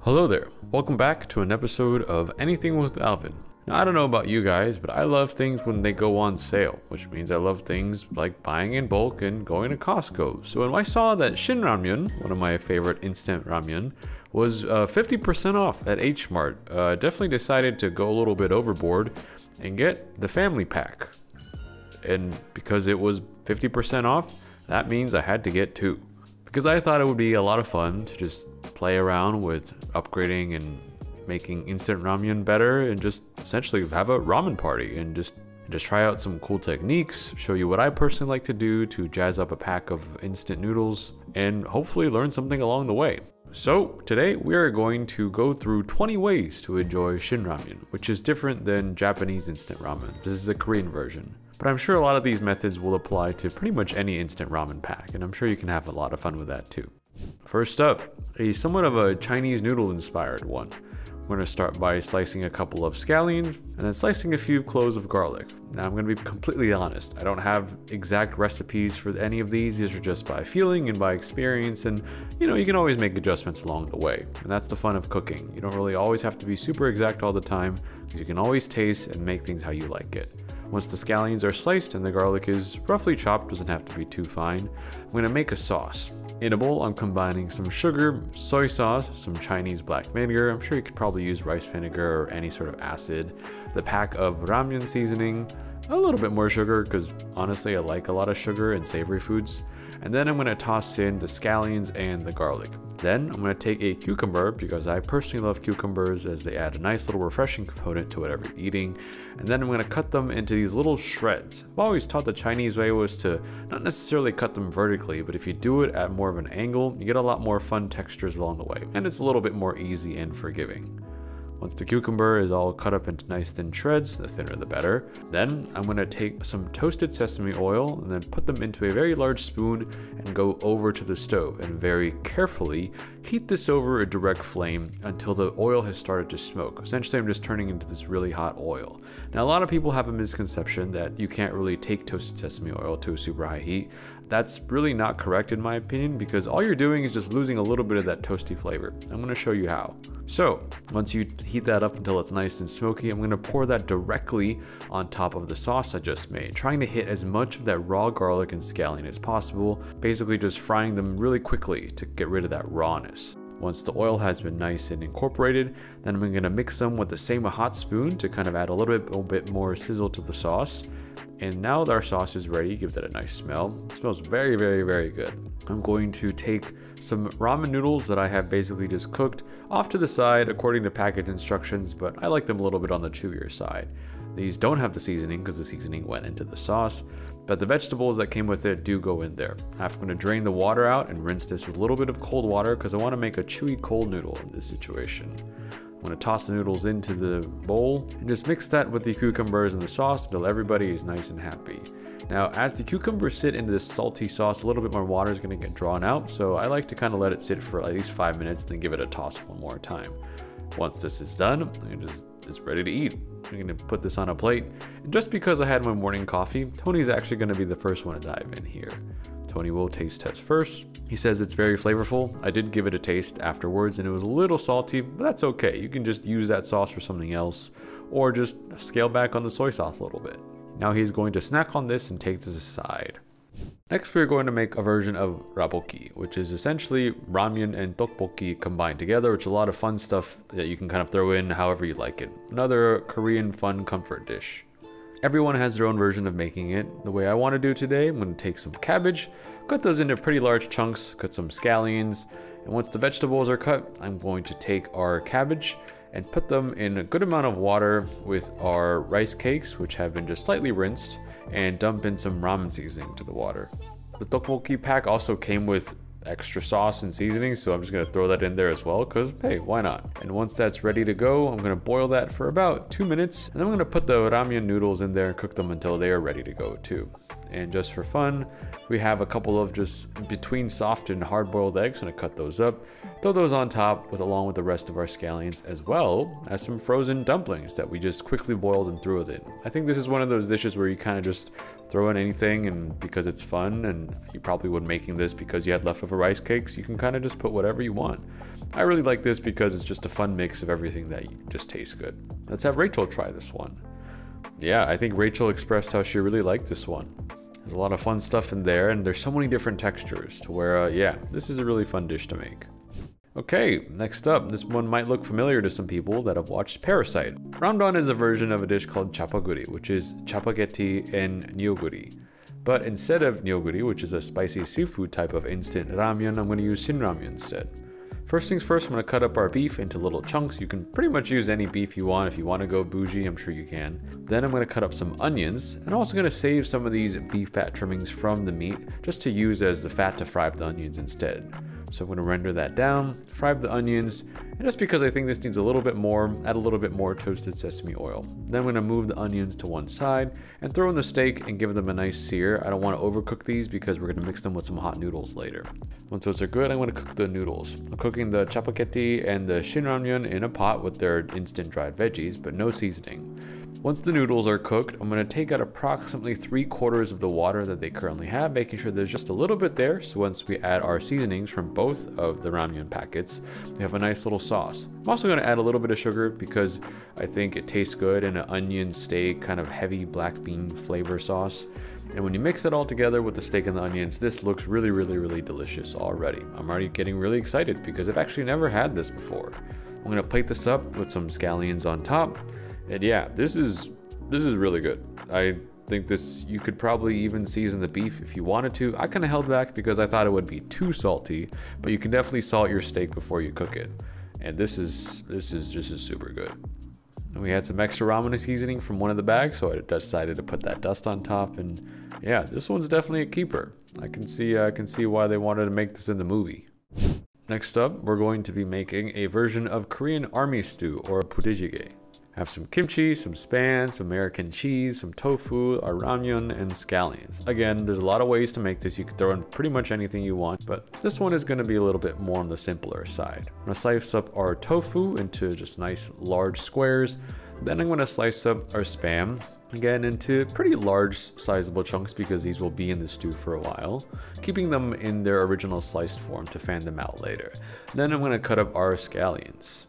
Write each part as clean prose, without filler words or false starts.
Hello there, welcome back to an episode of Anything with Alvin. Now, I don't know about you guys, but I love things when they go on sale, which means I love things like buying in bulk and going to Costco. So when I saw that shin ramyun, one of my favorite instant ramyun, was 50% off at H Mart, definitely decided to go a little bit overboard and get the family pack. And because it was 50% off, that means I had to get two. Because I thought it would be a lot of fun to just play around with upgrading and making instant ramyun better and just essentially have a ramen party and just try out some cool techniques, show you what I personally like to do to jazz up a pack of instant noodles, and hopefully learn something along the way. So today we are going to go through 20 ways to enjoy shin ramyun, which is different than Japanese instant ramen. This is the Korean version. But I'm sure a lot of these methods will apply to pretty much any instant ramen pack, and I'm sure you can have a lot of fun with that too. First up, a somewhat of a Chinese noodle inspired one. We're going to start by slicing a couple of scallions and then slicing a few cloves of garlic. Now I'm going to be completely honest, I don't have exact recipes for any of these are just by feeling and by experience, and you can always make adjustments along the way. And that's the fun of cooking. You don't really always have to be super exact all the time, because you can always taste and make things how you like it. Once the scallions are sliced and the garlic is roughly chopped, doesn't have to be too fine, I'm going to make a sauce. In a bowl, I'm combining some sugar, soy sauce, some Chinese black vinegar. I'm sure you could probably use rice vinegar or any sort of acid. The pack of ramyun seasoning, a little bit more sugar because honestly I like a lot of sugar in savory foods. And then I'm going to toss in the scallions and the garlic. Then I'm going to take a cucumber because I personally love cucumbers as they add a nice little refreshing component to whatever you're eating. And then I'm going to cut them into these little shreds. I've always taught the Chinese way was to not necessarily cut them vertically, but if you do it at more of an angle, you get a lot more fun textures along the way. And it's a little bit more easy and forgiving. Once the cucumber is all cut up into nice thin shreds, the thinner the better, then I'm going to take some toasted sesame oil and then put them into a very large spoon and go over to the stove and very carefully heat this over a direct flame until the oil has started to smoke. Essentially, I'm just turning into this really hot oil. Now, a lot of people have a misconception that you can't really take toasted sesame oil to a super high heat. That's really not correct in my opinion, because all you're doing is just losing a little bit of that toasty flavor. I'm going to show you how. So once you heat that up until it's nice and smoky, I'm going to pour that directly on top of the sauce I just made, trying to hit as much of that raw garlic and scallion as possible, basically just frying them really quickly to get rid of that rawness. Once the oil has been nice and incorporated, then I'm going to mix them with the same hot spoon to kind of add a little bit more sizzle to the sauce. And now that our sauce is ready, give that a nice smell. It smells very, very, very good. I'm going to take some ramen noodles that I have basically just cooked off to the side according to package instructions, but I like them a little bit on the chewier side. These don't have the seasoning because the seasoning went into the sauce, but the vegetables that came with it do go in there. I'm going to drain the water out and rinse this with a little bit of cold water because I want to make a chewy cold noodle in this situation. I'm going to toss the noodles into the bowl and just mix that with the cucumbers and the sauce until everybody is nice and happy. Now, as the cucumbers sit into this salty sauce, a little bit more water is going to get drawn out, so I like to kind of let it sit for at least 5 minutes and then give it a toss one more time. Once this is done, it's ready to eat. I'm going to put this on a plate, and just because I had my morning coffee, Tony's actually going to be the first one to dive in here. Tony will taste test first. He says it's very flavorful. I did give it a taste afterwards and it was a little salty, but that's okay. You can just use that sauce for something else or just scale back on the soy sauce a little bit. Now he's going to snack on this and take this aside. Next, we're going to make a version of raboki, which is essentially ramyun and tteokbokki combined together, which is a lot of fun stuff that you can kind of throw in however you like it. Another Korean fun comfort dish. Everyone has their own version of making it. The way I want to do today, I'm going to take some cabbage, cut those into pretty large chunks, cut some scallions, and once the vegetables are cut, I'm going to take our cabbage and put them in a good amount of water with our rice cakes, which have been just slightly rinsed, and dump in some ramen seasoning to the water. The tteokbokki pack also came with extra sauce and seasoning, so I'm just going to throw that in there as well because hey, why not? And once that's ready to go, I'm going to boil that for about 2 minutes, and then I'm going to put the ramyun noodles in there and cook them until they are ready to go too. And just for fun, we have a couple of just between soft and hard boiled eggs. I'm going to cut those up, throw those on top along with the rest of our scallions, as well as some frozen dumplings that we just quickly boiled and threw it in. I think this is one of those dishes where you kind of just throw in anything, and because it's fun, and you probably would making this because you had leftover rice cakes, you can kind of just put whatever you want. I really like this because it's just a fun mix of everything that just tastes good. Let's have Rachel try this one. Yeah, I think Rachel expressed how she really liked this one. There's a lot of fun stuff in there, and there's so many different textures to where, yeah, this is a really fun dish to make. Okay, next up, this one might look familiar to some people that have watched Parasite. Ramdon is a version of a dish called chapaguri, which is chapaghetti and nyoguri. But instead of nyoguri, which is a spicy seafood type of instant ramyun, I'm going to use shin ramyun instead. First things first, I'm going to cut up our beef into little chunks. You can pretty much use any beef you want. If you want to go bougie, I'm sure you can. Then I'm going to cut up some onions. And I'm also going to save some of these beef fat trimmings from the meat just to use as the fat to fry up the onions instead. So I'm going to render that down, fry up the onions, and just because I think this needs a little bit more, add a little bit more toasted sesame oil. Then I'm going to move the onions to one side and throw in the steak and give them a nice sear. I don't want to overcook these because we're going to mix them with some hot noodles later. Once those are good, I'm going to cook the noodles. I'm cooking the chapaghetti and the shin ramyun in a pot with their instant dried veggies, but no seasoning. Once the noodles are cooked, I'm going to take out approximately 3/4 of the water that they currently have, making sure there's just a little bit there. So once we add our seasonings from both of the ramyun packets, we have a nice little sauce. I'm also going to add a little bit of sugar because I think it tastes good in an onion steak kind of heavy black bean flavor sauce. And when you mix it all together with the steak and the onions, this looks really, really, really delicious already. I'm already getting really excited because I've actually never had this before. I'm going to plate this up with some scallions on top. And yeah, this is really good. I think this, you could probably even season the beef if you wanted to. I kind of held back because I thought it would be too salty, but you can definitely salt your steak before you cook it. And this is just super good. And we had some extra ramen seasoning from one of the bags, so I decided to put that dust on top. And yeah, this one's definitely a keeper. I can see why they wanted to make this in the movie. Next up, we're going to be making a version of Korean army stew, or budae-jjigae. Have some kimchi, some spam, some American cheese, some tofu, our ramyun, and scallions. Again, there's a lot of ways to make this. You can throw in pretty much anything you want, but this one is going to be a little bit more on the simpler side. I'm going to slice up our tofu into just nice large squares. Then I'm going to slice up our spam, again, into pretty large sizable chunks because these will be in the stew for a while, keeping them in their original sliced form to fan them out later. Then I'm going to cut up our scallions.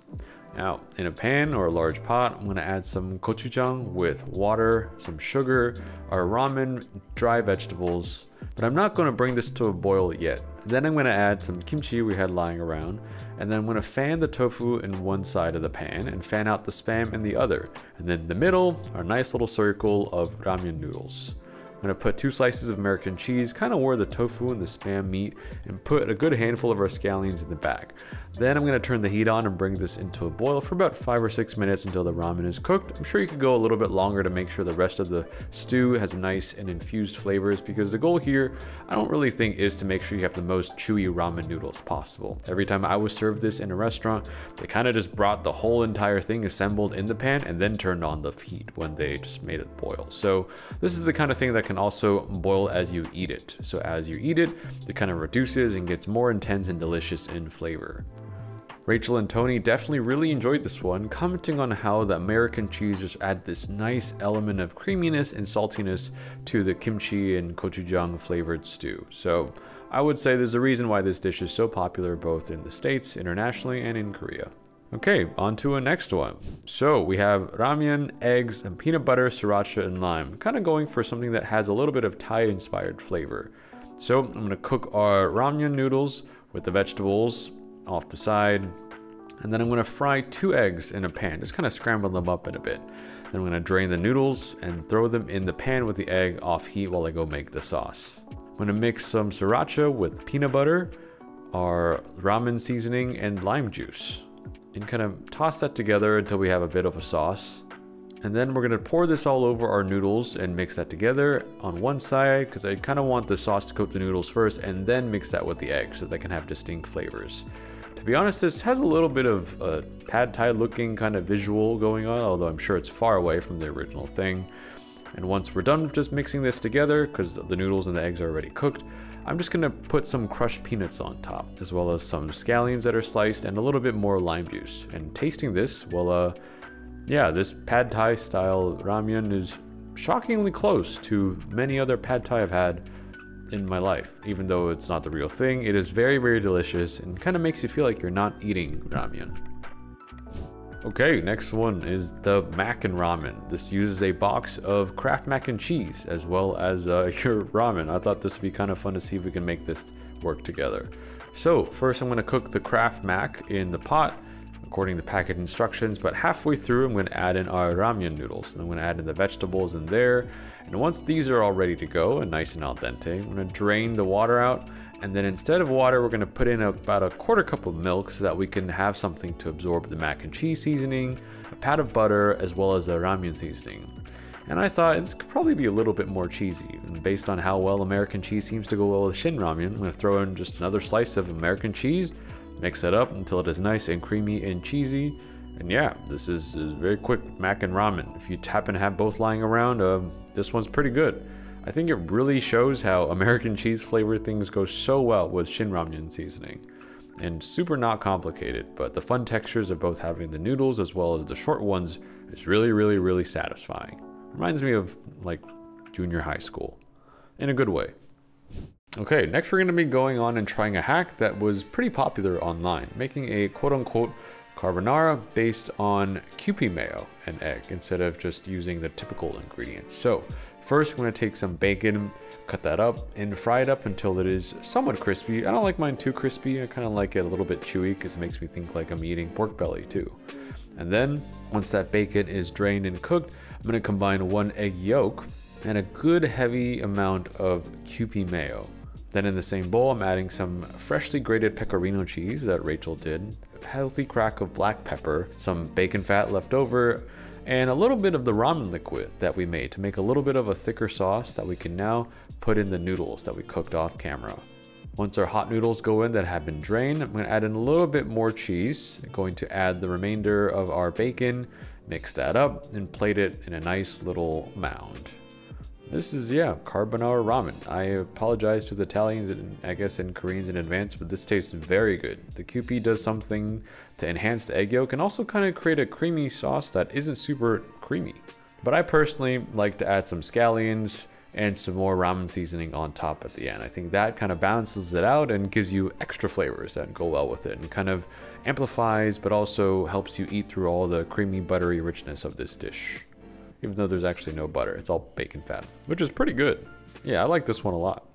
Now, in a pan or a large pot, I'm going to add some gochujang with water, some sugar, our ramen, dry vegetables, but I'm not going to bring this to a boil yet. Then I'm going to add some kimchi we had lying around, and then I'm going to fan the tofu in one side of the pan and fan out the spam in the other. And then in the middle, our nice little circle of ramyun noodles. I'm going to put 2 slices of American cheese kind of where the tofu and the spam meet, and put a good handful of our scallions in the back. Then I'm going to turn the heat on and bring this into a boil for about 5 or 6 minutes until the ramen is cooked. I'm sure you could go a little bit longer to make sure the rest of the stew has nice and infused flavors, because the goal here, I don't really think, is to make sure you have the most chewy ramen noodles possible. Every time I was served this in a restaurant, they kind of just brought the whole entire thing assembled in the pan and then turned on the heat when they just made it boil. So this is the kind of thing that can also boil as you eat it. So as you eat it, it kind of reduces and gets more intense and delicious in flavor. Rachel and Tony definitely really enjoyed this one, commenting on how the American cheese just added this nice element of creaminess and saltiness to the kimchi and gochujang flavored stew. So I would say there's a reason why this dish is so popular both in the States, internationally, and in Korea. Okay, on to a next one. So we have ramen, eggs, and peanut butter, sriracha, and lime. Kind of going for something that has a little bit of Thai-inspired flavor. So I'm going to cook our ramen noodles with the vegetables off the side, and then I'm going to fry 2 eggs in a pan, just kind of scramble them up in a bit. Then I'm going to drain the noodles and throw them in the pan with the egg off heat while I go make the sauce. I'm going to mix some sriracha with peanut butter, our ramen seasoning, and lime juice, and kind of toss that together until we have a bit of a sauce. And then we're going to pour this all over our noodles and mix that together on one side, because I kind of want the sauce to coat the noodles first and then mix that with the egg so they can have distinct flavors. To be honest, this has a little bit of a pad thai looking kind of visual going on, although I'm sure it's far away from the original thing. And once we're done with just mixing this together, because the noodles and the eggs are already cooked, I'm just going to put some crushed peanuts on top, as well as some scallions that are sliced and a little bit more lime juice. And tasting this, well, yeah, this pad thai style ramyun is shockingly close to many other pad thai I've had. in my life. Even though it's not the real thing, it is very, very delicious and kind of makes you feel like you're not eating ramyun. Okay, next one is the mac and ramen. This uses a box of Kraft mac and cheese as well as your ramen. I thought this would be kind of fun to see if we can make this work together. So first I'm going to cook the Kraft mac in the pot according to packet instructions, but halfway through I'm going to add in our ramyun noodles. And I'm going to add in the vegetables in there. And once these are all ready to go and nice and al dente, I'm going to drain the water out. And then instead of water, we're going to put in about a quarter cup of milk so that we can have something to absorb the mac and cheese seasoning, a pat of butter, as well as the ramyun seasoning. And I thought this could probably be a little bit more cheesy. And based on how well American cheese seems to go well with shin ramen, I'm going to throw in just another slice of American cheese, mix it up until it is nice and creamy and cheesy. And yeah, this is very quick mac and ramen. If you happen to have both lying around, this one's pretty good. I think it really shows how American cheese flavored things go so well with shin ramyun seasoning. And super not complicated, but the fun textures of both having the noodles as well as the short ones is really, really, really satisfying. Reminds me of like junior high school, in a good way. Okay, next we're going to be going on and trying a hack that was pretty popular online, making a quote-unquote carbonara based on Kewpie mayo and egg instead of just using the typical ingredients. So first, I'm going to take some bacon, cut that up, and fry it up until it is somewhat crispy. I don't like mine too crispy. I kind of like it a little bit chewy because it makes me think like I'm eating pork belly too. And then, once that bacon is drained and cooked, I'm going to combine 1 egg yolk and a good heavy amount of Kewpie mayo. Then in the same bowl, I'm adding some freshly grated pecorino cheese that Rachel did, a healthy crack of black pepper, some bacon fat left over, and a little bit of the ramen liquid that we made to make a little bit of a thicker sauce that we can now put in the noodles that we cooked off camera. Once our hot noodles go in that have been drained, I'm going to add in a little bit more cheese. I'm going to add the remainder of our bacon, mix that up, and plate it in a nice little mound. This is, yeah, carbonara ramen. I apologize to the Italians and I guess in Koreans in advance, but this tastes very good. The Kewpie does something to enhance the egg yolk and also kind of create a creamy sauce that isn't super creamy. But I personally like to add some scallions and some more ramen seasoning on top at the end. I think that kind of balances it out and gives you extra flavors that go well with it and kind of amplifies but also helps you eat through all the creamy buttery richness of this dish. Even though there's actually no butter, it's all bacon fat, which is pretty good. Yeah, I like this one a lot.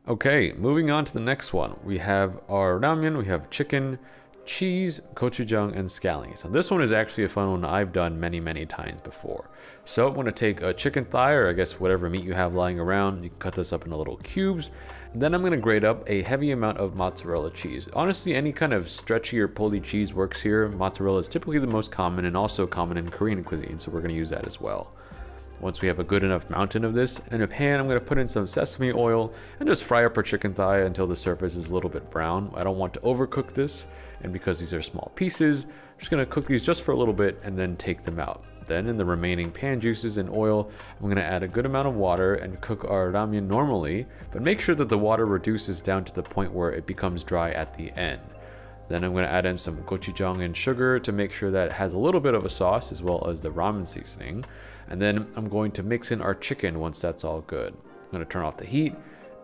Okay, moving on to the next one. We have our ramyun, we have chicken, cheese, gochujang, and scallions. Now this one is actually a fun one I've done many, many times before. So I'm gonna take a chicken thigh, or I guess whatever meat you have lying around, you can cut this up into little cubes. And then I'm gonna grate up a heavy amount of mozzarella cheese. Honestly, any kind of stretchy or pulley cheese works here. Mozzarella is typically the most common and also common in Korean cuisine, so we're gonna use that as well. Once we have a good enough mountain of this, in a pan, I'm gonna put in some sesame oil and just fry up our chicken thigh until the surface is a little bit brown. I don't want to overcook this, and because these are small pieces, I'm just gonna cook these just for a little bit and then take them out. Then in the remaining pan juices and oil, I'm gonna add a good amount of water and cook our ramyun normally, but make sure that the water reduces down to the point where it becomes dry at the end. Then I'm gonna add in some gochujang and sugar to make sure that it has a little bit of a sauce as well as the ramen seasoning. And then I'm going to mix in our chicken once that's all good. I'm gonna turn off the heat,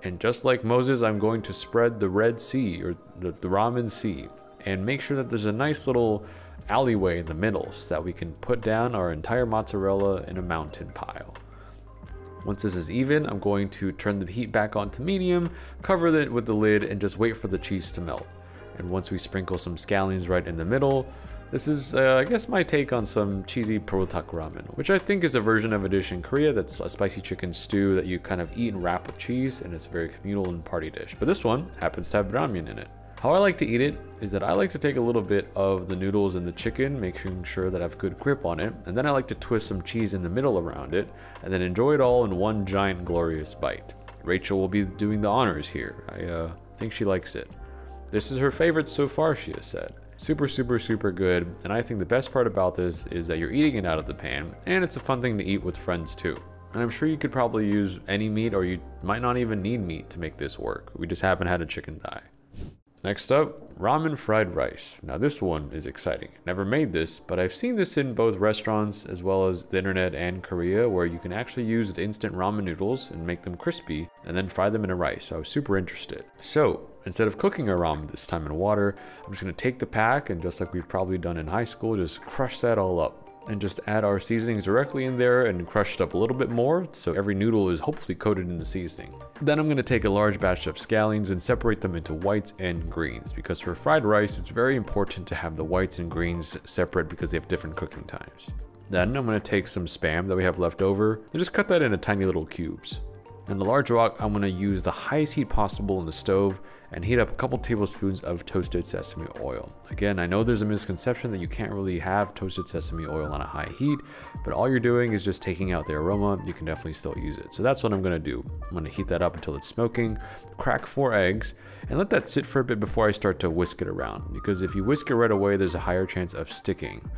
and just like Moses, I'm going to spread the Red Sea, or the ramen sea, and make sure that there's a nice little alleyway in the middle so that we can put down our entire mozzarella in a mountain pile. Once this is even, I'm going to turn the heat back on to medium, cover it with the lid, and just wait for the cheese to melt. And once we sprinkle some scallions right in the middle, this is, I guess, my take on some cheesy protak ramen, which I think is a version of a dish in Korea that's a spicy chicken stew that you kind of eat and wrap with cheese, and it's a very communal and party dish. But this one happens to have ramyun in it. How I like to eat it is that I like to take a little bit of the noodles and the chicken, making sure that I have good grip on it, and then I like to twist some cheese in the middle around it, and then enjoy it all in one giant glorious bite. Rachel will be doing the honors here. I think she likes it. This is her favorite so far, she has said. Super, super, super good, and I think the best part about this is that you're eating it out of the pan, and it's a fun thing to eat with friends too. And I'm sure you could probably use any meat, or you might not even need meat to make this work. We just happen to have a chicken thigh. Next up, ramen fried rice. Now this one is exciting. Never made this, but I've seen this in both restaurants as well as the internet and Korea, where you can actually use the instant ramen noodles and make them crispy and then fry them in a rice. So I was super interested. So instead of cooking our ramen this time in water, I'm just gonna take the pack and, just like we've probably done in high school, just crush that all up. And just add our seasonings directly in there and crush it up a little bit more, so every noodle is hopefully coated in the seasoning. Then I'm gonna take a large batch of scallions and separate them into whites and greens, because for fried rice, it's very important to have the whites and greens separate because they have different cooking times. Then I'm gonna take some Spam that we have left over and just cut that into tiny little cubes. In the large wok, I'm gonna use the highest heat possible in the stove and heat up a couple tablespoons of toasted sesame oil. Again, I know there's a misconception that you can't really have toasted sesame oil on a high heat, but all you're doing is just taking out the aroma. You can definitely still use it. So that's what I'm gonna do. I'm gonna heat that up until it's smoking, crack 4 eggs, and let that sit for a bit before I start to whisk it around. Because if you whisk it right away, there's a higher chance of sticking.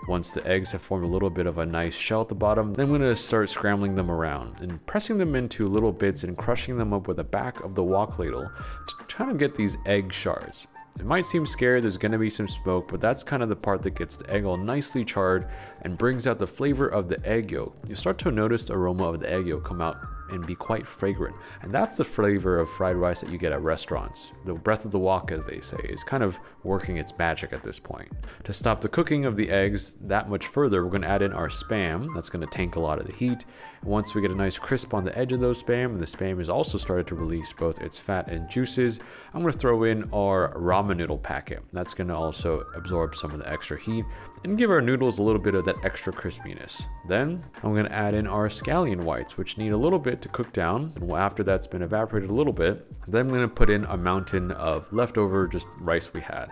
Once the eggs have formed a little bit of a nice shell at the bottom, then I'm gonna start scrambling them around and pressing them into little bits and crushing them up with the back of the wok ladle to try to get these egg shards. It might seem scary, there's gonna be some smoke, but that's kind of the part that gets the egg all nicely charred and brings out the flavor of the egg yolk. You start to notice the aroma of the egg yolk come out and be quite fragrant. And that's the flavor of fried rice that you get at restaurants. The breath of the wok, as they say, is kind of working its magic at this point. To stop the cooking of the eggs that much further, we're gonna add in our Spam. That's gonna tank a lot of the heat. And once we get a nice crisp on the edge of those Spam, and the Spam has also started to release both its fat and juices, I'm gonna throw in our ramen noodle packet. That's gonna also absorb some of the extra heat and give our noodles a little bit of that extra crispiness. Then I'm gonna add in our scallion whites, which need a little bit to cook down. And after that's been evaporated a little bit, then I'm gonna put in a mountain of leftover just rice we had.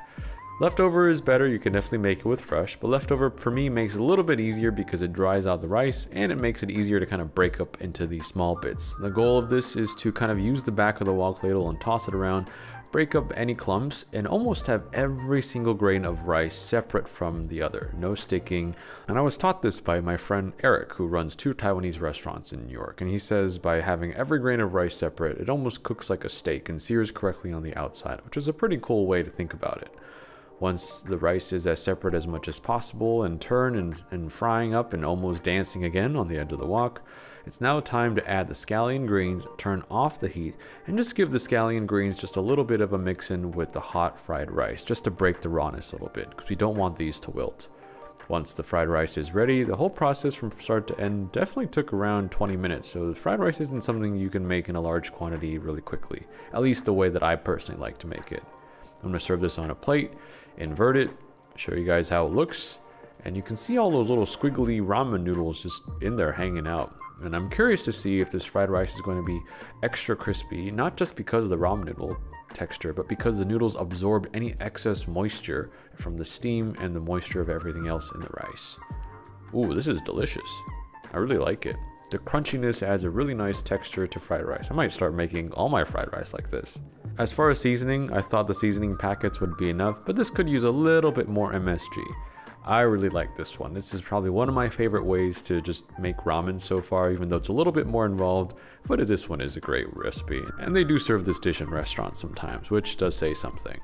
Leftover is better, you can definitely make it with fresh, but leftover for me makes it a little bit easier because it dries out the rice and it makes it easier to kind of break up into these small bits. The goal of this is to kind of use the back of the wok ladle and toss it around, break up any clumps, and almost have every single grain of rice separate from the other, no sticking. And I was taught this by my friend Eric, who runs 2 Taiwanese restaurants in New York. And he says by having every grain of rice separate, it almost cooks like a steak and sears correctly on the outside, which is a pretty cool way to think about it. Once the rice is as separate as much as possible and turned and frying up and almost dancing again on the edge of the wok, it's now time to add the scallion greens, turn off the heat, and just give the scallion greens just a little bit of a mix in with the hot fried rice, just to break the rawness a little bit, because we don't want these to wilt. Once the fried rice is ready, the whole process from start to end definitely took around 20 minutes, so the fried rice isn't something you can make in a large quantity really quickly, at least the way that I personally like to make it. I'm gonna serve this on a plate, invert it, show you guys how it looks, and you can see all those little squiggly ramen noodles just in there hanging out. And I'm curious to see if this fried rice is going to be extra crispy, not just because of the ramen noodle texture, but because the noodles absorb any excess moisture from the steam and the moisture of everything else in the rice. Ooh, this is delicious. I really like it. The crunchiness adds a really nice texture to fried rice. I might start making all my fried rice like this. As far as seasoning, I thought the seasoning packets would be enough, but this could use a little bit more MSG. I really like this one. This is probably one of my favorite ways to just make ramen so far, even though it's a little bit more involved, but this one is a great recipe. And they do serve this dish in restaurants sometimes, which does say something.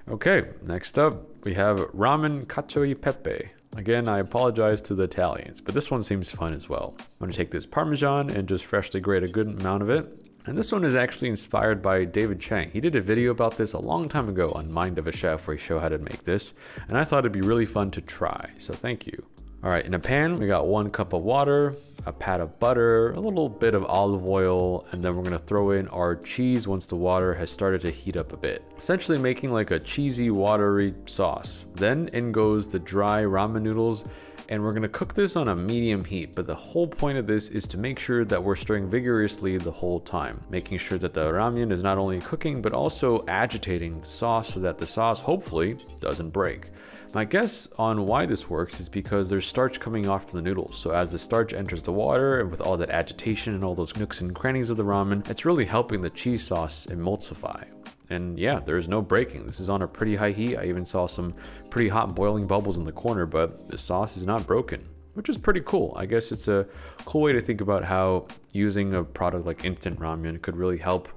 Okay, next up, we have ramen cacio e pepe. Again, I apologize to the Italians, but this one seems fun as well. I'm gonna take this Parmesan and just freshly grate a good amount of it. And this one is actually inspired by David Chang. He did a video about this a long time ago on Mind of a Chef where he showed how to make this, and I thought it'd be really fun to try, so thank you. All right, in a pan, we got 1 cup of water, a pat of butter, a little bit of olive oil, and then we're gonna throw in our cheese once the water has started to heat up a bit. Essentially making like a cheesy, watery sauce. Then in goes the dry ramen noodles, and we're gonna cook this on a medium heat, but the whole point of this is to make sure that we're stirring vigorously the whole time, making sure that the ramyun is not only cooking, but also agitating the sauce so that the sauce hopefully doesn't break. My guess on why this works is because there's starch coming off from the noodles. So as the starch enters the water and with all that agitation and all those nooks and crannies of the ramen, it's really helping the cheese sauce emulsify. And yeah, there's no breaking. This is on a pretty high heat. I even saw some pretty hot boiling bubbles in the corner, but the sauce is not broken, which is pretty cool. I guess it's a cool way to think about how using a product like instant ramen could really help,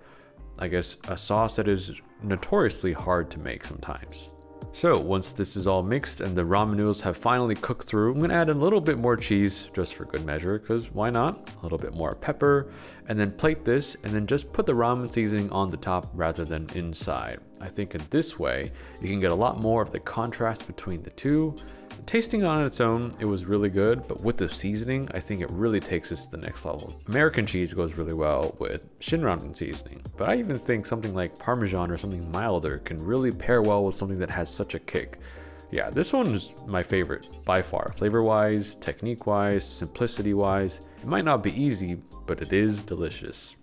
I guess, a sauce that is notoriously hard to make sometimes. So once this is all mixed and the ramen noodles have finally cooked through, I'm gonna add a little bit more cheese just for good measure, because why not? A little bit more pepper, and then plate this and then just put the ramen seasoning on the top rather than inside. I think in this way, you can get a lot more of the contrast between the two. Tasting on its own, it was really good, but with the seasoning, I think it really takes us to the next level. American cheese goes really well with shin ramen seasoning, but I even think something like Parmesan or something milder can really pair well with something that has such a kick. Yeah, this one is my favorite by far. Flavor-wise, technique-wise, simplicity-wise. It might not be easy, but it is delicious.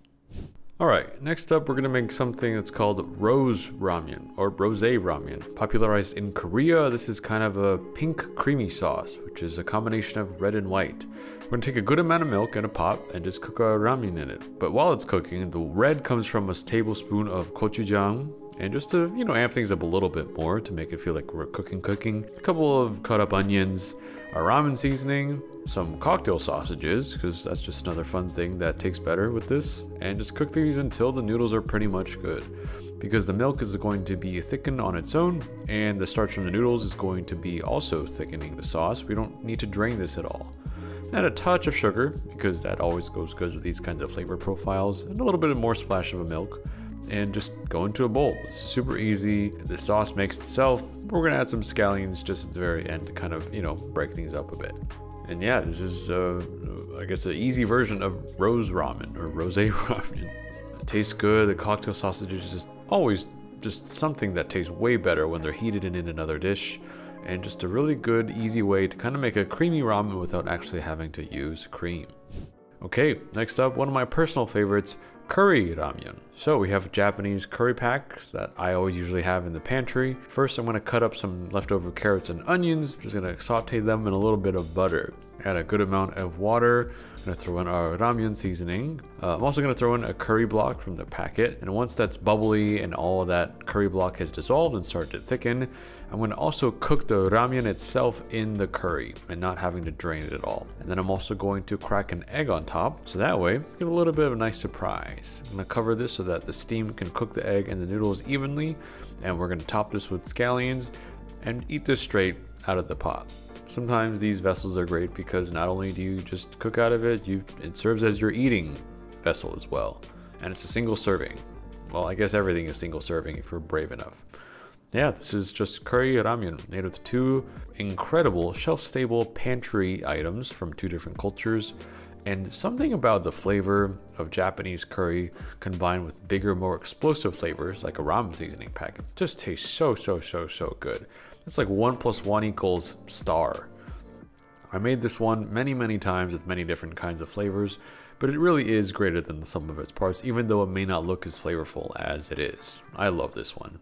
Alright, next up we're going to make something that's called rose ramyun or rosé ramyun. Popularized in Korea, this is kind of a pink creamy sauce, which is a combination of red and white. We're going to take a good amount of milk in a pot and just cook our ramyun in it. But while it's cooking, the red comes from a tablespoon of gochujang, and just to, amp things up a little bit more to make it feel like we're cooking. A couple of cut up onions, our ramen seasoning, some cocktail sausages, because that's just another fun thing that tastes better with this, and just cook these until the noodles are pretty much good. Because the milk is going to be thickened on its own, and the starch from the noodles is going to be also thickening the sauce. We don't need to drain this at all. Add a touch of sugar, because that always goes good with these kinds of flavor profiles, and a little bit more splash of a milk. And just go into a bowl. It's super easy. The sauce makes itself. We're gonna add some scallions just at the very end to kind of, break things up a bit. And yeah, this is, I guess, an easy version of rose ramen or rosé ramen. It tastes good. The cocktail sausage is just always just something that tastes way better when they're heated in another dish. And just a really good, easy way to kind of make a creamy ramen without actually having to use cream. Okay, next up, one of my personal favorites, curry ramyun. So we have Japanese curry packs that I always usually have in the pantry. First, I'm going to cut up some leftover carrots and onions. Just going to saute them in a little bit of butter. Add a good amount of water. I'm going to throw in our ramyun seasoning. I'm also going to throw in a curry block from the packet. And once that's bubbly and all of that curry block has dissolved and started to thicken, I'm going to also cook the ramyun itself in the curry and not having to drain it at all. And then I'm also going to crack an egg on top. So that way, get a little bit of a nice surprise. I'm going to cover this so that the steam can cook the egg and the noodles evenly. And we're going to top this with scallions and eat this straight out of the pot. Sometimes these vessels are great because not only do you just cook out of it, it serves as your eating vessel as well. And it's a single serving. Well, I guess everything is single serving if you're brave enough. Yeah, this is just curry ramyun made with two incredible shelf-stable pantry items from two different cultures. And something about the flavor of Japanese curry combined with bigger, more explosive flavors like a ramen seasoning pack just tastes so good. It's like 1 + 1 = star. I made this one many times with many different kinds of flavors, but it really is greater than the sum of its parts, even though it may not look as flavorful as it is. I love this one.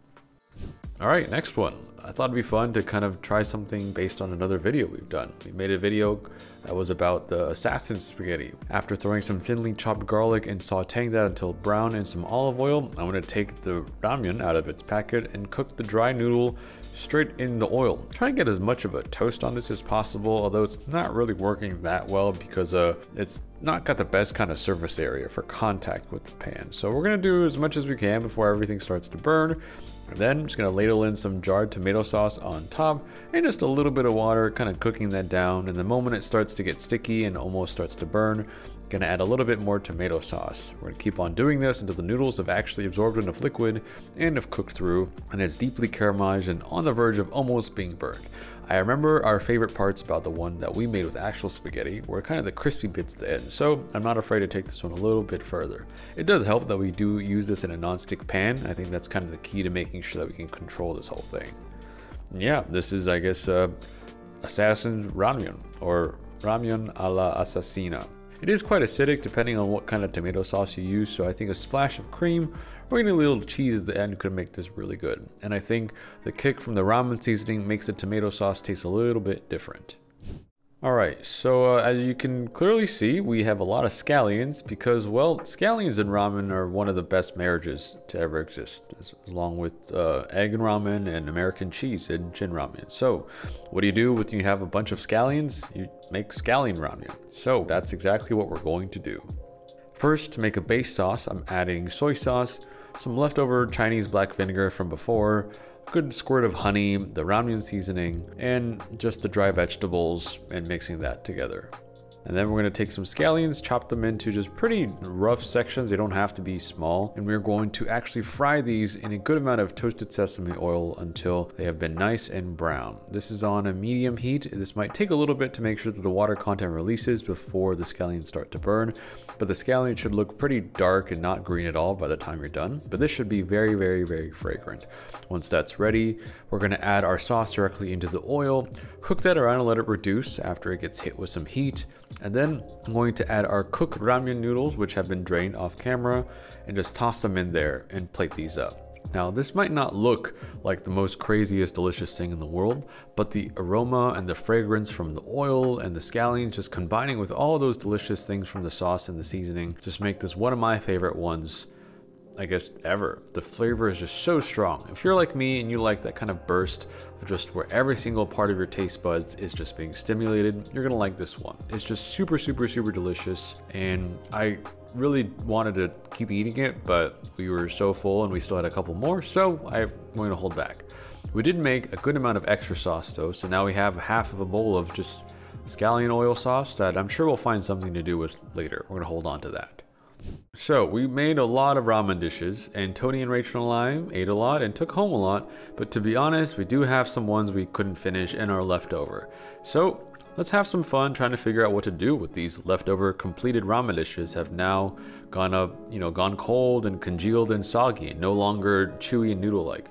Alright, next one. I thought it'd be fun to kind of try something based on another video we've done. We made a video that was about the assassin spaghetti. After throwing some thinly chopped garlic and sauteing that until brown in some olive oil, I'm going to take the ramyun out of its packet and cook the dry noodle straight in the oil. Try to get as much of a toast on this as possible, although it's not really working that well because it's not got the best kind of surface area for contact with the pan. So we're going to do as much as we can before everything starts to burn. And then I'm just going to ladle in some jarred tomato sauce on top and just a little bit of water, kind of cooking that down. And the moment it starts to get sticky and almost starts to burn, I'm going to add a little bit more tomato sauce. We're going to keep on doing this until the noodles have actually absorbed enough liquid and have cooked through, and it's deeply caramelized and on the verge of almost being burned. I remember our favorite parts about the one that we made with actual spaghetti were kind of the crispy bits at the end, so I'm not afraid to take this one a little bit further. It does help that we do use this in a non-stick pan. I think that's kind of the key to making sure that we can control this whole thing. And yeah, this is, I guess, assassin's ramyun, or ramyun a la assassina. It is quite acidic depending on what kind of tomato sauce you use, so I think a splash of cream or any little cheese at the end could make this really good. And I think the kick from the ramen seasoning makes the tomato sauce taste a little bit different. Alright, so as you can clearly see, we have a lot of scallions because, well, scallions and ramen are one of the best marriages to ever exist, along with egg and ramen and American cheese and shin ramen. So what do you do when you have a bunch of scallions? You make scallion ramen. So that's exactly what we're going to do. First, to make a base sauce, I'm adding soy sauce, some leftover Chinese black vinegar from before, a good squirt of honey, the ramyun seasoning, and just the dry vegetables and mixing that together. And then we're going to take some scallions, chop them into just pretty rough sections. They don't have to be small. And we're going to actually fry these in a good amount of toasted sesame oil until they have been nice and brown. This is on a medium heat. This might take a little bit to make sure that the water content releases before the scallions start to burn. But the scallion should look pretty dark and not green at all by the time you're done. But this should be very, very, very fragrant. Once that's ready, we're going to add our sauce directly into the oil, cook that around and let it reduce after it gets hit with some heat. And then I'm going to add our cooked ramyun noodles, which have been drained off camera, and just toss them in there and plate these up. Now, this might not look like the most craziest delicious thing in the world, but the aroma and the fragrance from the oil and the scallions just combining with all those delicious things from the sauce and the seasoning just make this one of my favorite ones, I guess, ever. The flavor is just so strong. If you're like me and you like that kind of burst of just where every single part of your taste buds is just being stimulated, you're gonna like this one. It's just super, super, super delicious. And I really wanted to keep eating it, but we were so full and we still had a couple more, so I'm going to hold back. We did make a good amount of extra sauce though, so now we have half of a bowl of just scallion oil sauce that I'm sure we'll find something to do with later. We're gonna hold on to that. So we made a lot of ramen dishes, and Tony and Rachel and I ate a lot and took home a lot, but to be honest, we do have some ones we couldn't finish and are left over. So let's have some fun trying to figure out what to do with these leftover completed ramen dishes have now gone cold and congealed and soggy and no longer chewy and noodle-like.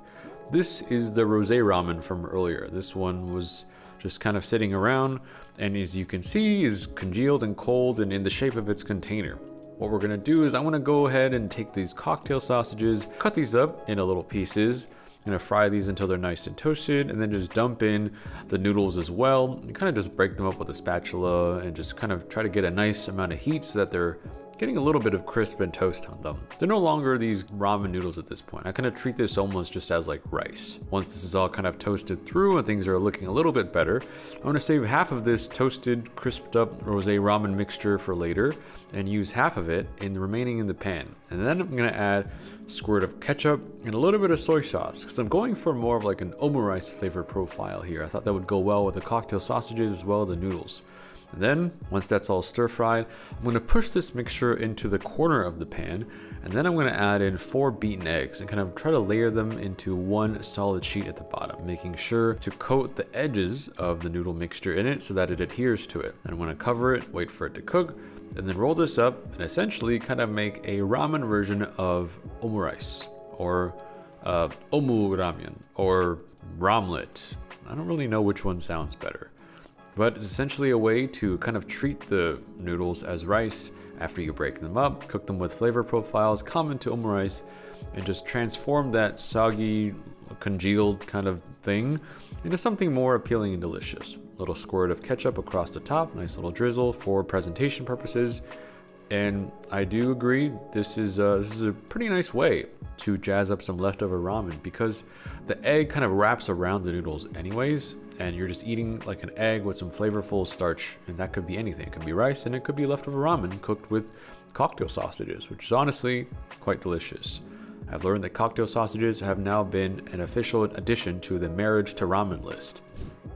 This is the rosé ramen from earlier. This one was just kind of sitting around, and as you can see is congealed and cold and in the shape of its container. What we're gonna do is I'm gonna go ahead and take these cocktail sausages, cut these up into little pieces. I'm gonna fry these until they're nice and toasted, and then just dump in the noodles as well, and kind of just break them up with a spatula and just kind of try to get a nice amount of heat so that they're getting a little bit of crisp and toast on them. They're no longer these ramen noodles at this point. I kind of treat this almost just as like rice. Once this is all kind of toasted through and things are looking a little bit better, I'm gonna save half of this toasted, crisped up rosé ramen mixture for later and use half of it in the remaining in the pan. And then I'm gonna add a squirt of ketchup and a little bit of soy sauce because I'm going for more of like an omurice flavor profile here. I thought that would go well with the cocktail sausages as well as the noodles. And then, once that's all stir-fried, I'm going to push this mixture into the corner of the pan, and then I'm going to add in 4 beaten eggs and kind of try to layer them into one solid sheet at the bottom, making sure to coat the edges of the noodle mixture in it so that it adheres to it. And I'm going to cover it, wait for it to cook, and then roll this up and essentially kind of make a ramen version of omurice, or omu ramyun, or ramlet. I don't really know which one sounds better. But it's essentially a way to kind of treat the noodles as rice after you break them up, cook them with flavor profiles common to omurice, and just transform that soggy, congealed kind of thing into something more appealing and delicious. A little squirt of ketchup across the top, nice little drizzle for presentation purposes. And I do agree, this is a pretty nice way to jazz up some leftover ramen because the egg kind of wraps around the noodles anyways, and you're just eating like an egg with some flavorful starch, and that could be anything. It could be rice, and it could be leftover ramen cooked with cocktail sausages, which is honestly quite delicious. I've learned that cocktail sausages have now been an official addition to the marriage to ramen list.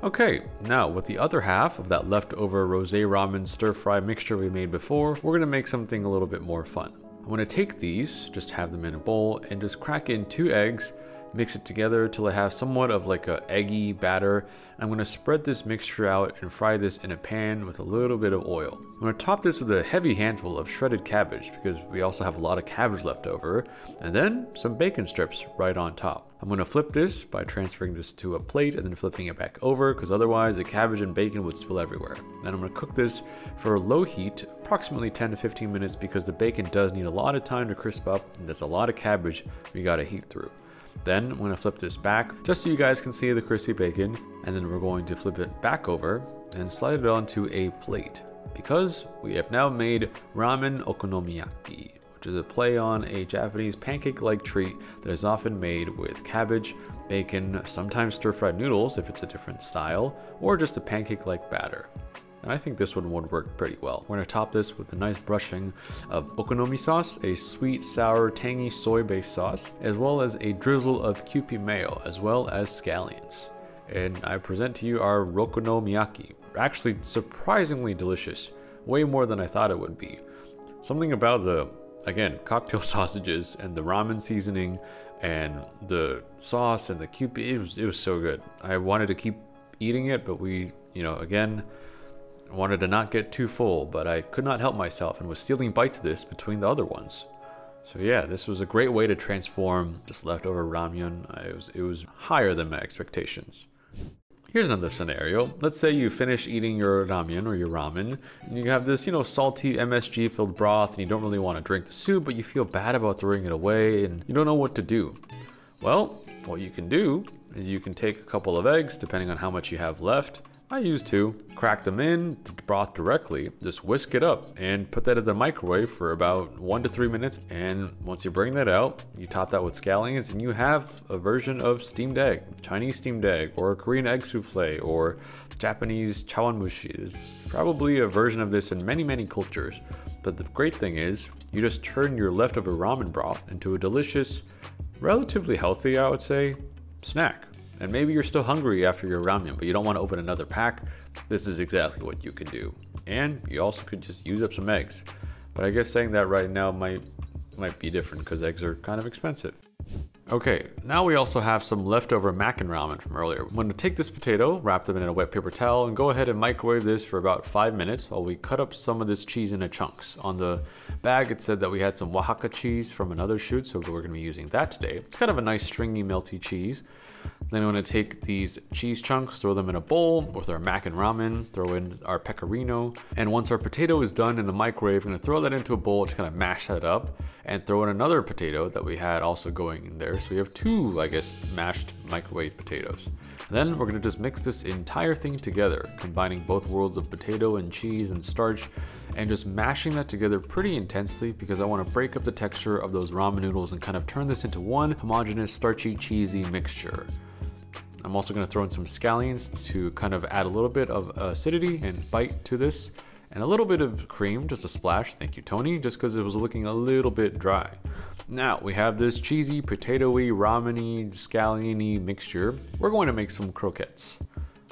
Okay, now with the other half of that leftover rosé ramen stir-fry mixture we made before, we're gonna make something a little bit more fun. I'm gonna take these, just have them in a bowl, and just crack in 2 eggs, mix it together till I have somewhat of like a eggy batter. I'm gonna spread this mixture out and fry this in a pan with a little bit of oil. I'm gonna top this with a heavy handful of shredded cabbage because we also have a lot of cabbage left over, and then some bacon strips right on top. I'm gonna flip this by transferring this to a plate and then flipping it back over because otherwise the cabbage and bacon would spill everywhere. Then I'm gonna cook this for a low heat, approximately 10 to 15 minutes because the bacon does need a lot of time to crisp up, and that's a lot of cabbage we gotta heat through. Then I'm going to flip this back just so you guys can see the crispy bacon, and then we're going to flip it back over and slide it onto a plate because we have now made ramen okonomiyaki, which is a play on a Japanese pancake-like treat that is often made with cabbage, bacon, sometimes stir-fried noodles if it's a different style, or just a pancake-like batter. and I think this one would work pretty well. We're gonna top this with a nice brushing of okonomi sauce, a sweet, sour, tangy soy-based sauce, as well as a drizzle of Kewpie mayo, as well as scallions. And I present to you our okonomiyaki. Actually surprisingly delicious, way more than I thought it would be. Something about the, again, cocktail sausages and the ramen seasoning and the sauce and the Kewpie, it was so good. I wanted to keep eating it, but we, again, wanted to not get too full, but I could not help myself and was stealing bites of this between the other ones. So yeah, this was a great way to transform this leftover ramyun. It was higher than my expectations. Here's another scenario. Let's say you finish eating your ramyun or your ramen, and you have this, salty MSG filled broth, and you don't really want to drink the soup, but you feel bad about throwing it away, and you don't know what to do. Well, what you can do is you can take a couple of eggs, depending on how much you have left. I use 2, crack them in the broth directly, just whisk it up and put that in the microwave for about 1 to 3 minutes. And once you bring that out, you top that with scallions and you have a version of steamed egg, Chinese steamed egg, or Korean egg souffle, or Japanese chawanmushi. There's probably a version of this in many, many cultures. But the great thing is you just turn your leftover ramen broth into a delicious, relatively healthy, I would say, snack. And maybe you're still hungry after your ramen, but you don't want to open another pack. This is exactly what you can do. And you also could just use up some eggs. But I guess saying that right now might be different because eggs are kind of expensive. Okay, now we also have some leftover mac and ramen from earlier. I'm going to take this potato, wrap them in a wet paper towel, and go ahead and microwave this for about 5 minutes while we cut up some of this cheese into chunks. On the bag, it said that we had some Oaxaca cheese from another shoot, so we're going to be using that today. It's kind of a nice stringy, melty cheese. Then I'm going to take these cheese chunks, throw them in a bowl with our mac and ramen, throw in our pecorino. And once our potato is done in the microwave, I'm going to throw that into a bowl to kind of mash that up and throw in another potato that we had also going in there. So we have 2, I guess, mashed microwave potatoes. Then we're going to just mix this entire thing together, combining both worlds of potato and cheese and starch, and just mashing that together pretty intensely because I want to break up the texture of those ramen noodles and kind of turn this into one homogeneous, starchy, cheesy mixture. I'm also going to throw in some scallions to kind of add a little bit of acidity and bite to this, and a little bit of cream, just a splash, thank you Tony, just because it was looking a little bit dry. Now we have this cheesy, potatoey, ramen-y, scallion-y mixture. We're going to make some croquettes.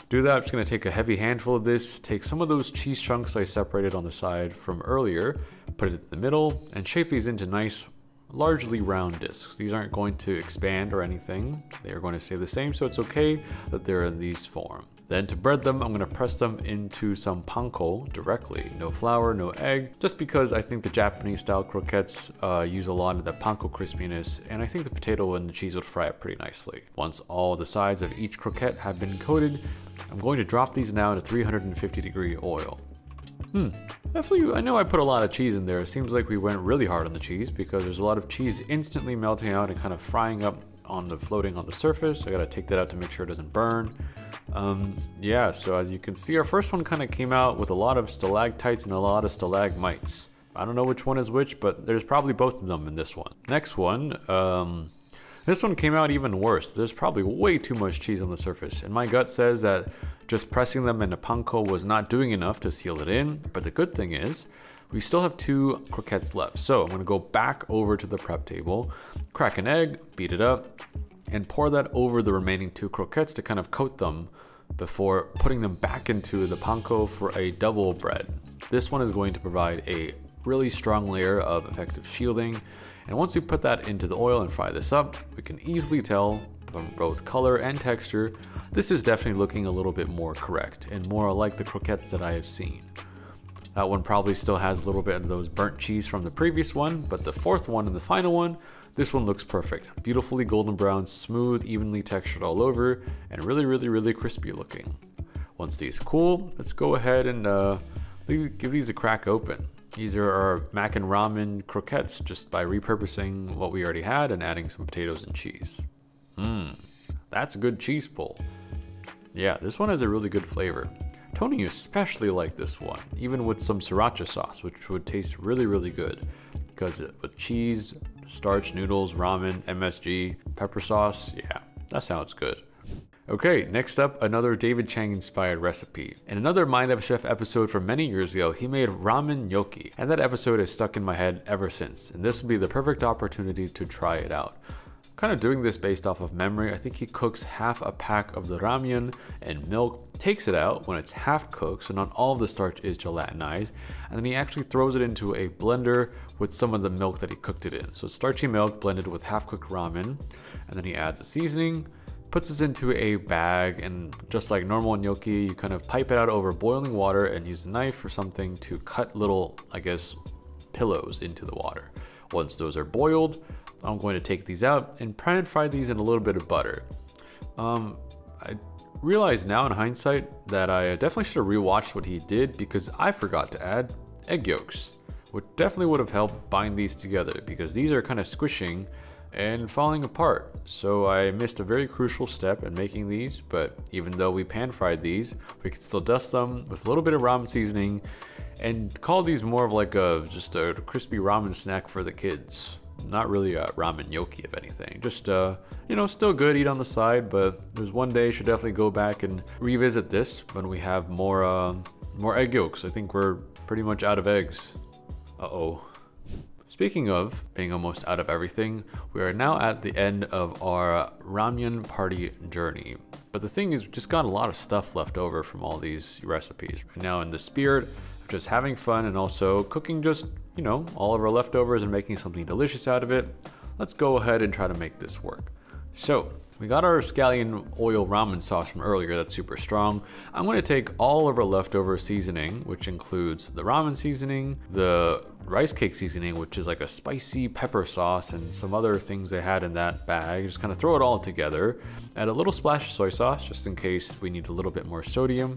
Do that, I'm just going to take a heavy handful of this, take some of those cheese chunks I separated on the side from earlier, put it in the middle, and shape these into nice, largely round discs. These aren't going to expand or anything. They are going to stay the same, so it's okay that they're in these form. Then to bread them, I'm going to press them into some panko directly. No flour, no egg, just because I think the Japanese style croquettes use a lot of the panko crispiness, and I think the potato and the cheese would fry it pretty nicely. Once all the sides of each croquette have been coated, I'm going to drop these now into 350-degree oil. Definitely, I know I put a lot of cheese in there. It seems like we went really hard on the cheese because there's a lot of cheese instantly melting out and kind of frying up on the floating on the surface. I gotta take that out to make sure it doesn't burn. Yeah, so as you can see, our first one kind of came out with a lot of stalactites and a lot of stalagmites. I don't know which one is which, but there's probably both of them in this one. Next one, this one came out even worse. There's probably way too much cheese on the surface, and my gut says that just pressing them into panko was not doing enough to seal it in, but the good thing is, we still have 2 croquettes left. So I'm gonna go back over to the prep table, crack an egg, beat it up, and pour that over the remaining 2 croquettes to kind of coat them before putting them back into the panko for a double bread. This one is going to provide a really strong layer of effective shielding, and once we put that into the oil and fry this up, we can easily tell from both color and texture, this is definitely looking a little bit more correct and more like the croquettes that I have seen. That one probably still has a little bit of those burnt cheese from the previous one, but the 4th one and the final one, this one looks perfect. Beautifully golden brown, smooth, evenly textured all over, and really crispy looking. Once these cool, let's go ahead and give these a crack open. These are our mac and ramen croquettes, just by repurposing what we already had and adding some potatoes and cheese. That's a good cheese pull. Yeah, this one has a really good flavor. Tony especially liked this one, even with some sriracha sauce, which would taste really good. Because with cheese, starch, noodles, ramen, MSG, pepper sauce, yeah, that sounds good. Okay, next up, another David Chang inspired recipe. In another Mind of a Chef episode from many years ago, he made ramen gnocchi, and that episode has stuck in my head ever since, and this will be the perfect opportunity to try it out. Kind of doing this based off of memory. I think he cooks half a pack of the ramyun in milk, takes it out when it's half cooked, so not all of the starch is gelatinized, and then he actually throws it into a blender with some of the milk that he cooked it in. So starchy milk blended with half cooked ramen, and then he adds a seasoning, puts this into a bag, and just like normal gnocchi, you kind of pipe it out over boiling water and use a knife or something to cut little, I guess, pillows into the water. Once those are boiled, I'm going to take these out and pan fry these in a little bit of butter. I realize now in hindsight that I definitely should have rewatched what he did because I forgot to add egg yolks, which definitely would have helped bind these together because these are kind of squishing and falling apart. So I missed a very crucial step in making these, but even though we pan fried these, we can still dust them with a little bit of ramen seasoning and call these more of like just a crispy ramen snack for the kids. Not really a ramen gnocchi, if anything. Just, you know, still good, eat on the side, but there's one day should definitely go back and revisit this when we have more egg yolks. I think we're pretty much out of eggs. Uh-oh. Speaking of being almost out of everything, we are now at the end of our ramyun party journey. But the thing is, we just got a lot of stuff left over from all these recipes. Right now, in the spirit of just having fun and also cooking just, you know, all of our leftovers and making something delicious out of it, let's go ahead and try to make this work. So, we got our scallion oil ramen sauce from earlier that's super strong. I'm going to take all of our leftover seasoning, which includes the ramen seasoning, the rice cake seasoning, which is like a spicy pepper sauce, and some other things they had in that bag. Just kind of throw it all together. Add a little splash of soy sauce, just in case we need a little bit more sodium.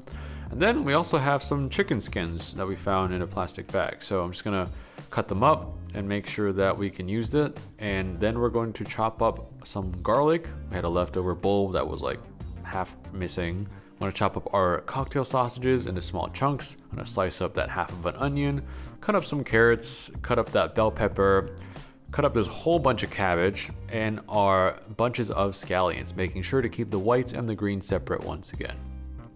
And then we also have some chicken skins that we found in a plastic bag. So I'm just going to cut them up and make sure that we can use it. And then we're going to chop up some garlic. We had a leftover bowl that was like half missing. I'm gonna chop up our cocktail sausages into small chunks. I'm gonna slice up that half of an onion, cut up some carrots, cut up that bell pepper, cut up this whole bunch of cabbage and our bunches of scallions, making sure to keep the whites and the greens separate once again.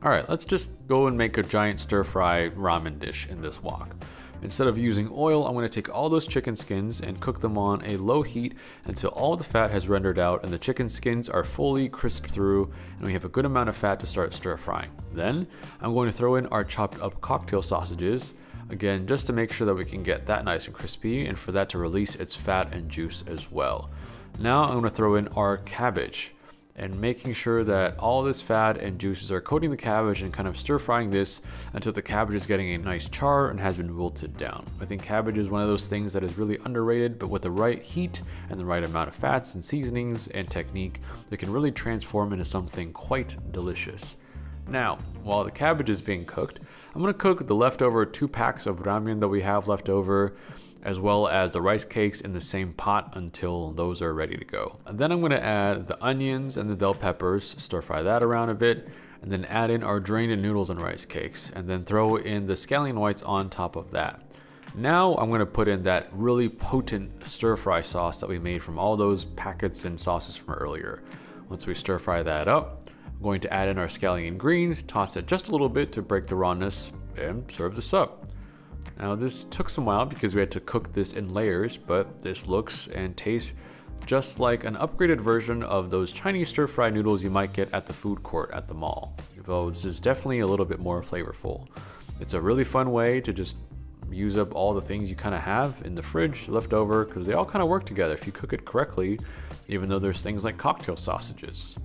All right, let's just go and make a giant stir-fry ramen dish in this wok. Instead of using oil, I'm going to take all those chicken skins and cook them on a low heat until all the fat has rendered out and the chicken skins are fully crisped through and we have a good amount of fat to start stir frying. Then I'm going to throw in our chopped up cocktail sausages, again just to make sure that we can get that nice and crispy and for that to release its fat and juice as well. Now I'm going to throw in our cabbage and making sure that all this fat and juices are coating the cabbage and kind of stir frying this until the cabbage is getting a nice char and has been wilted down. I think cabbage is one of those things that is really underrated, but with the right heat and the right amount of fats and seasonings and technique, it can really transform into something quite delicious. Now, while the cabbage is being cooked, I'm gonna cook the leftover 2 packs of ramen that we have left over, as well as the rice cakes in the same pot until those are ready to go. And then I'm gonna add the onions and the bell peppers, stir fry that around a bit, and then add in our drained noodles and rice cakes, and then throw in the scallion whites on top of that. Now I'm gonna put in that really potent stir fry sauce that we made from all those packets and sauces from earlier. Once we stir fry that up, I'm going to add in our scallion greens, toss it just a little bit to break the rawness, and serve this up. Now this took some while because we had to cook this in layers, but this looks and tastes just like an upgraded version of those Chinese stir-fry noodles you might get at the food court at the mall. Though this is definitely a little bit more flavorful. It's a really fun way to just use up all the things you kind of have in the fridge left over because they all kind of work together if you cook it correctly, even though there's things like cocktail sausages.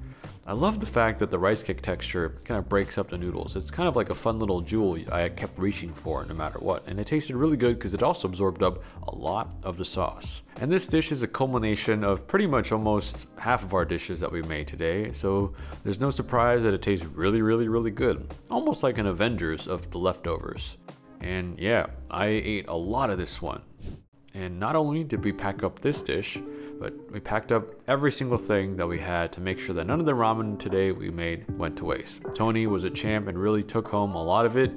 I love the fact that the rice cake texture kind of breaks up the noodles. It's kind of like a fun little jewel I kept reaching for no matter what. And it tasted really good because it also absorbed up a lot of the sauce. And this dish is a culmination of pretty much almost half of our dishes that we made today. So there's no surprise that it tastes really, really, really good. Almost like an Avengers of the leftovers. And yeah, I ate a lot of this one. And not only did we pack up this dish, but we packed up every single thing that we had to make sure that none of the ramen today we made went to waste. Tony was a champ and really took home a lot of it.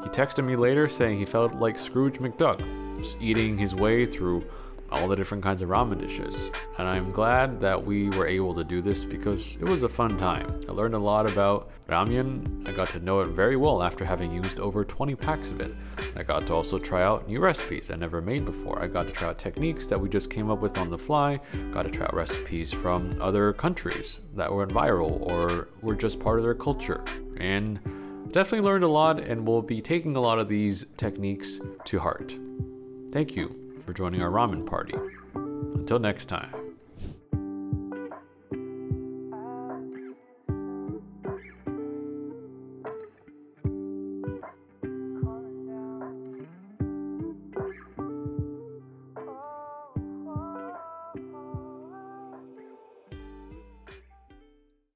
He texted me later saying he felt like Scrooge McDuck, just eating his way through all the different kinds of ramen dishes. And I'm glad that we were able to do this because it was a fun time. I learned a lot about ramyun. I got to know it very well after having used over 20 packs of it. I got to also try out new recipes I never made before. I got to try out techniques that we just came up with on the fly. Got to try out recipes from other countries that went viral or were just part of their culture. And definitely learned a lot, and will be taking a lot of these techniques to heart. Thank you for joining our ramen party. Until next time.